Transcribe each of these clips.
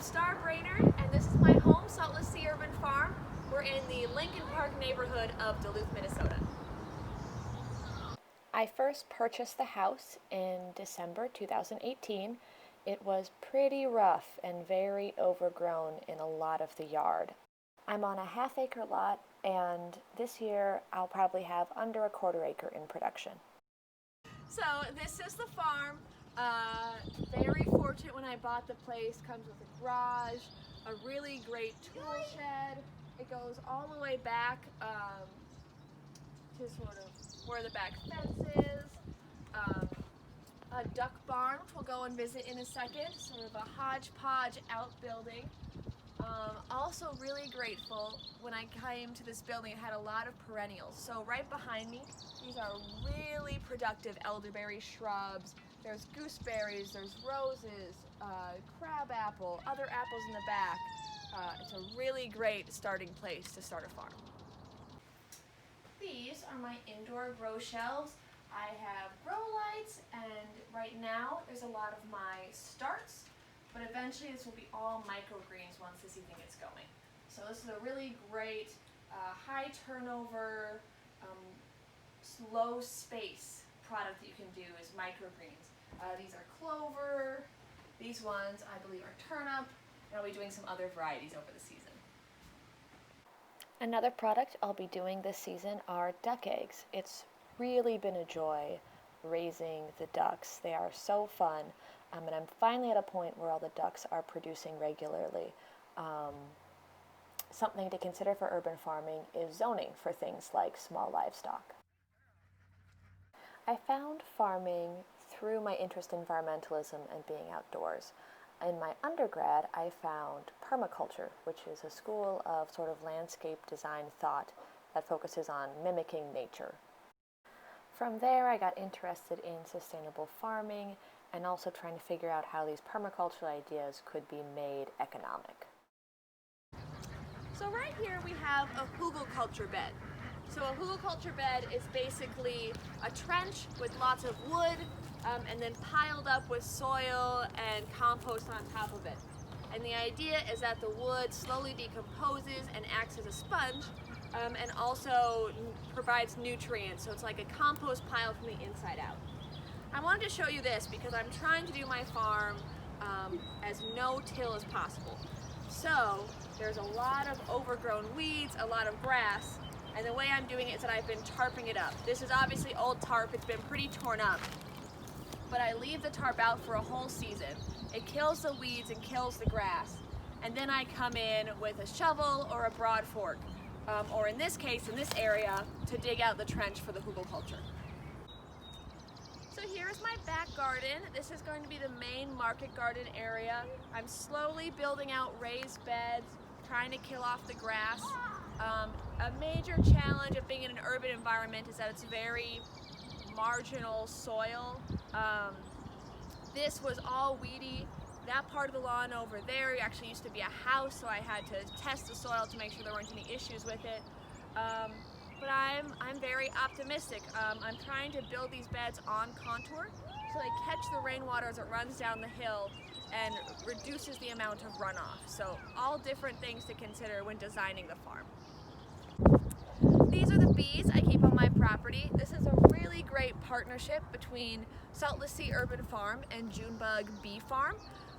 Starr and this is my home, Saltless Sea Urban Farm. We're in the Lincoln Park neighborhood of Duluth, Minnesota. I first purchased the house in December 2018. It was pretty rough and very overgrown in a lot of the yard. I'm on a half-acre lot, and this year I'll probably have under a quarter acre in production. So this is the farm. Very fortunate when I bought the place. Comes with a garage, a really great tool shed. It goes all the way back to sort of where the back fence is. A duck barn, which we'll go and visit in a second. Sort of a hodgepodge outbuilding. Also really grateful when I came to this building. It had a lot of perennials. So right behind me, these are really productive elderberry shrubs. There's gooseberries, there's roses, crabapple, other apples in the back. It's a really great starting place to start a farm. These are my indoor grow shelves. I have grow lights, and right now there's a lot of my starts, but eventually this will be all microgreens once this evening gets going. So this is a really great high turnover, low space product that you can do is microgreens. These are clover, these ones I believe are turnip, and I'll be doing some other varieties over the season. Another product I'll be doing this season are duck eggs. It's really been a joy raising the ducks. They are so fun, and I'm finally at a point where all the ducks are producing regularly. Something to consider for urban farming is zoning for things like small livestock. I found farming through my interest in environmentalism and being outdoors. In my undergrad, I found permaculture, which is a school of sort of landscape design thought that focuses on mimicking nature. From there, I got interested in sustainable farming and also trying to figure out how these permaculture ideas could be made economic. So right here we have a Poogle Culture Bed. So a Poogle Culture Bed is basically a trench with lots of wood and then piled up with soil and compost on top of it. And the idea is that the wood slowly decomposes and acts as a sponge and also provides nutrients. So it's like a compost pile from the inside out. I wanted to show you this because I'm trying to do my farm as no-till as possible. So there's a lot of overgrown weeds, a lot of grass, and the way I'm doing it is that I've been tarping it up. This is obviously old tarp, it's been pretty torn up, but I leave the tarp out for a whole season. It kills the weeds and kills the grass, and then I come in with a shovel or a broad fork, or in this case, in this area, to dig out the trench for the Poogle culture. So here's my back garden. This is going to be the main market garden area. I'm slowly building out raised beds, trying to kill off the grass. A major challenge of being in an urban environment is that it's very marginal soil. This was all weedy. That part of the lawn over there actually used to be a house, so I had to test the soil to make sure there weren't any issues with it. But I'm very optimistic. I'm trying to build these beds on contour so they catch the rainwater as it runs down the hill and reduces the amount of runoff. So all different things to consider when designing the farm. These are the bees I keep on my property. This is a really great partnership between Saltless Sea Urban Farm and Junebug Bee Farm.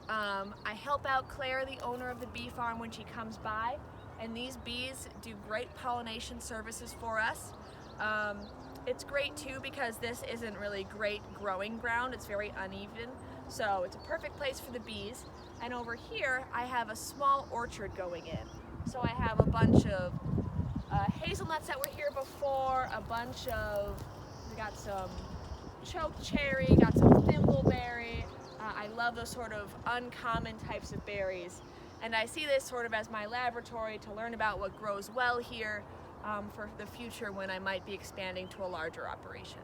I help out Claire, the owner of the bee farm, when she comes by, and these bees do great pollination services for us. It's great too because this isn't really great growing ground, it's very uneven, so it's a perfect place for the bees. And over here I have a small orchard going in. So I have a bunch of hazelnuts that were here before, we got some choke cherry, got some thimbleberry. I love those sort of uncommon types of berries. And I see this sort of as my laboratory to learn about what grows well here for the future when I might be expanding to a larger operation.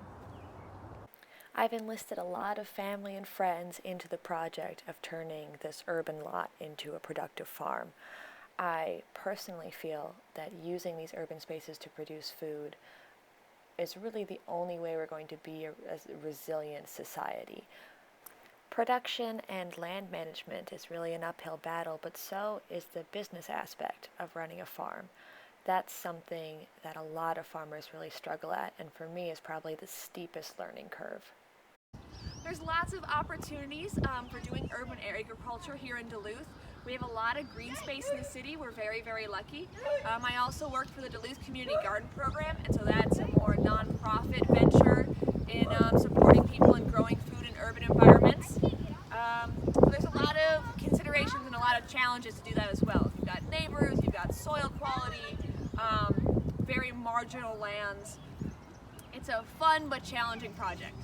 I've enlisted a lot of family and friends into the project of turning this urban lot into a productive farm. I personally feel that using these urban spaces to produce food is really the only way we're going to be a resilient society. Production and land management is really an uphill battle, but so is the business aspect of running a farm. That's something that a lot of farmers really struggle at, and for me is probably the steepest learning curve. There's lots of opportunities for doing urban agriculture here in Duluth. We have a lot of green space in the city. We're very, very lucky. I also worked for the Duluth Community Garden Program, and so that's a more nonprofit venture in supporting people in growing food in urban environments. There's a lot of considerations and a lot of challenges to do that as well. You've got neighbors, you've got soil quality, very marginal lands. It's a fun but challenging project.